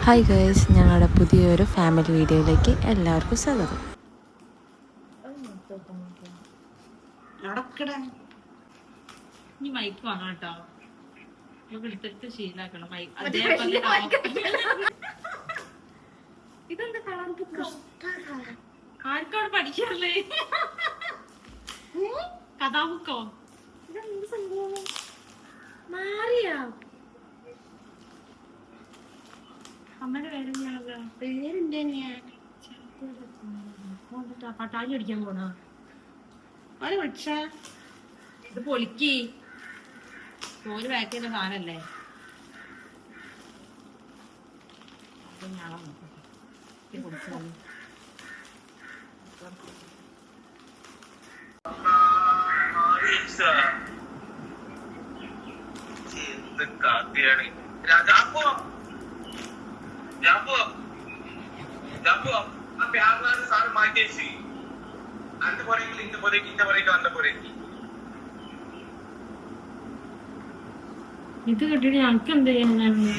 Hi guys, ഞങ്ങളുടെ പുതിയൊരു family വീഡിയോയിലേക്ക് എല്ലാവർക്കും സ്വാഗതം. മൈക്ക് വാങ്ങണം കേട്ടോ, എടുത്തിട്ട് ശീലാക്കണം. ഇതെന്താ കളർ ബുക്ക്? ആർക്കവിടെ പഠിക്കാറില്ലേ? കഥാബുക്കോ? ഇതെന്ത് സംഭവം? മാറിയാ അമ്മയുടെ പേരെന്താണല്ലോ? പേരെന്താ? പട്ടാഴി അടിക്കാൻ പോണ ആര് വിളിച്ച? ഇത് പൊളിക്ക് തോല് പാക്ക് ചെയ്ത സാധനല്ലേ? ഇത് കിട്ടിയിട്ട് ഞങ്ങൾക്ക് എന്ത് ചെയ്യാനാണ്?